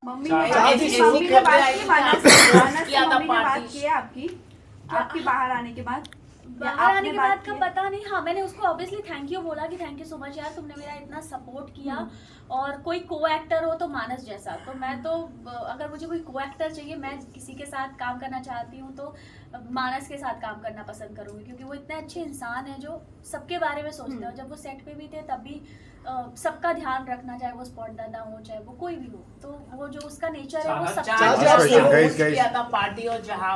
Mummy ने बात की, मानस मम्मी ने बात की है आपकी बाहर आने के बाद। बाहर आने के बाद का पता नहीं। हाँ, मैंने उसको ऑब्वियसली थैंक यू बोला कि थैंक यू सो मच यार, तुमने मेरा इतना सपोर्ट किया। और कोई को एक्टर हो तो मानस जैसा, तो मैं तो अगर मुझे कोई को एक्टर चाहिए, मैं किसी के साथ काम करना चाहती हूँ तो मानस के साथ काम करना पसंद करूँगी, क्योंकि वो इतने अच्छे इंसान है जो सबके बारे में सोचते हैं। जब वो सेट पे भी थे तब भी सबका ध्यान रखना, चाहे वो स्पॉट दादा हो चाहे वो कोई भी हो, तो वो जो उसका नेचर है वो सब किया था पार्टी। और जहाँ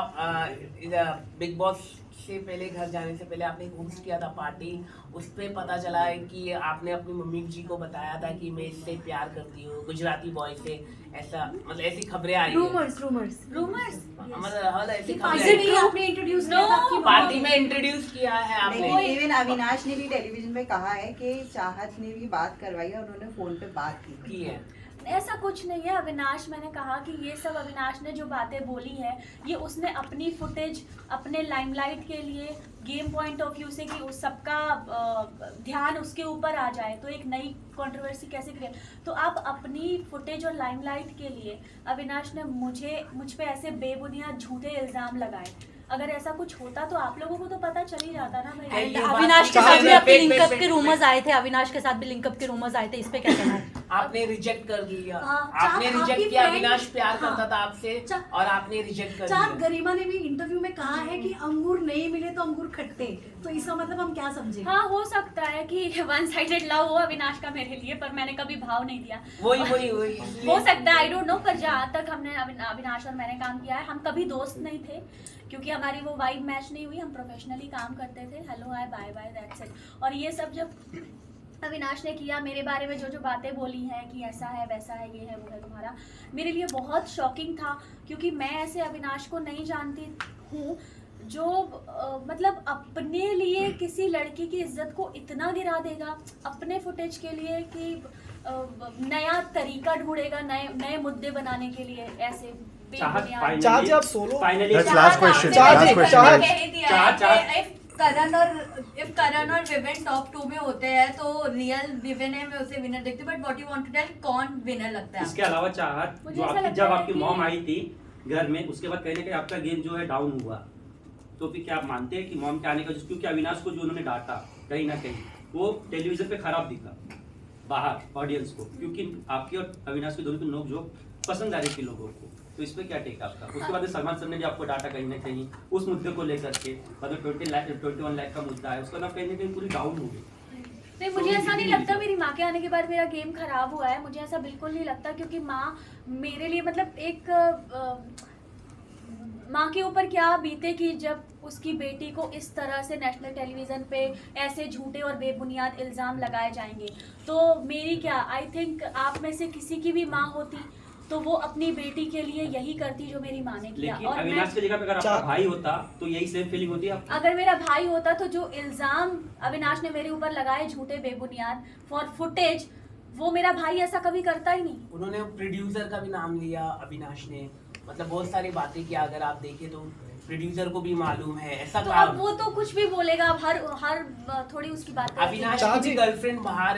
बिग बॉस से पहले, घर जाने से पहले आपने होस्ट किया था पार्टी, उस पे पता चला है कि आपने अपनी मम्मी जी को बताया था कि मैं इससे प्यार करती हूँ, गुजराती बॉय से। ऐसा मतलब ऐसी खबरें आई, रूमर्स मतलब ऐसी आपने इंट्रोड्यूस किया था पार्टी में इंट्रोड्यूस किया है आपने। इवन अविनाश ने भी टेलीविजन पे कहा है कि चाहत ने भी बात करवाई है, उन्होंने फोन पे बात की है। ऐसा कुछ नहीं है अविनाश। मैंने कहा कि ये सब अविनाश ने जो बातें बोली है ये उसने अपनी फुटेज, अपने लाइमलाइट के लिए, गेम पॉइंट ऑफ व्यू से कि उस सबका ध्यान उसके ऊपर आ जाए तो एक नई कंट्रोवर्सी कैसे क्रिएट। तो आप अपनी फुटेज और लाइमलाइट के लिए अविनाश ने मुझ पे ऐसे बेबुनियाद झूठे इल्जाम लगाए। अगर ऐसा कुछ होता तो आप लोगों को तो पता चल ही जाता ना भाई। अविनाश के साथ भी आपके लिंकअप के रूमर्स आए थे, अविनाश के साथ भी लिंकअप के रूमर्स आए थे, इस पे क्या कहना है? आपने रिजेक्ट कर दिया। आपने रिजेक्ट किया। अविनाश प्यार करता था आपसे और आपने रिजेक्ट कर दिया। गरिमा ने भी इंटरव्यू में कहा है कि अंगूर नहीं मिले तो अंगूर खट्टे, तो इसका मतलब हम क्या समझे? हाँ, हो सकता है कि वन साइडेड लव हो अविनाश का मेरे लिए, पर मैंने कभी भाव नहीं दिया। वही हो सकता है, आई डोंट नो। पर जहाँ तक हमने अविनाश और मैंने काम किया है, हम कभी दोस्त नहीं थे क्योंकि हमारी वो वाइब मैच नहीं हुई। हम प्रोफेशनली काम करते थे, hello hi bye bye that's it. और ये सब जब अविनाश ने किया, मेरे बारे में जो बातें बोली हैं कि ऐसा है वैसा है, ये है वो है तुम्हारा, मेरे लिए बहुत शॉकिंग था। क्योंकि मैं ऐसे अविनाश को नहीं जानती हूँ जो मतलब अपने लिए किसी लड़की की इज्जत को इतना गिरा देगा, अपने फुटेज के लिए कि नया तरीका ढूंढेगा नए मुद्दे बनाने के लिए। ऐसे करण और विवेन टॉप 2 में होते हैं तो रियल विवेन है, मैं उसे विनर देखती हूँ। But what you want to tell, कौन विनर लगता है? इसके अलावा चाहत जो जब आपकी मॉम आई थी घर में, उसके बाद कहीं ना कहीं आपका गेम जो है डाउन हुआ, तो फिर क्या आप मानते हैं कि मॉम के आने का, क्योंकि अविनाश को जो उन्होंने डांटा कहीं ना कहीं वो टेलीविजन पे खराब दिखा बाहर ऑडियंस को, क्योंकि आपकी और अविनाश की दोनों की नोक झोंक पसंद आ रही थी लोगों को, तो इस पे क्या टेक आपका? उसके बाद सलमान सर ने भी आपको डाटा कहीं ना कहीं उस मुद्दे को लेकर के, मतलब 21 लाख का मुद्दा है, उसका ना कहीं ना कहीं पूरी डाउन हो गई। नहीं, मुझे ऐसा नहीं लगता मेरी माँ के आने के बाद मेरा गेम खराब हुआ है, मुझे ऐसा बिल्कुल नहीं लगता। क्योंकि माँ मेरे लिए मतलब एक माँ के ऊपर क्या बीते कि जब उसकी बेटी को इस तरह से नेशनल टेलीविज़न पे ऐसे झूठे और बेबुनियाद इल्ज़ाम लगाए जाएंगे। तो मेरी क्या, आई थिंक आप में से किसी की भी माँ होती तो वो अपनी बेटी के लिए यही करती जो मेरी माँ ने किया। और अविनाश की जगह पे अगर आपका भाई होता तो यही सेम फीलिंग होती है? अगर मेरा भाई होता तो जो इल्ज़ाम अविनाश ने मेरे ऊपर लगाए झूठे बेबुनियाद फॉर फुटेज, वो मेरा भाई ऐसा कभी करता ही नहीं। उन्होंने प्रोड्यूसर का भी नाम लिया अविनाश ने, मतलब बहुत सारी बातें किया। अगर आप देखें तो प्रोड्यूसर को भी मालूम है ऐसा। तो अब वो तो कुछ भी बोलेगा, हर थोड़ी उसकी बात। अविनाश की गर्लफ्रेंड बाहर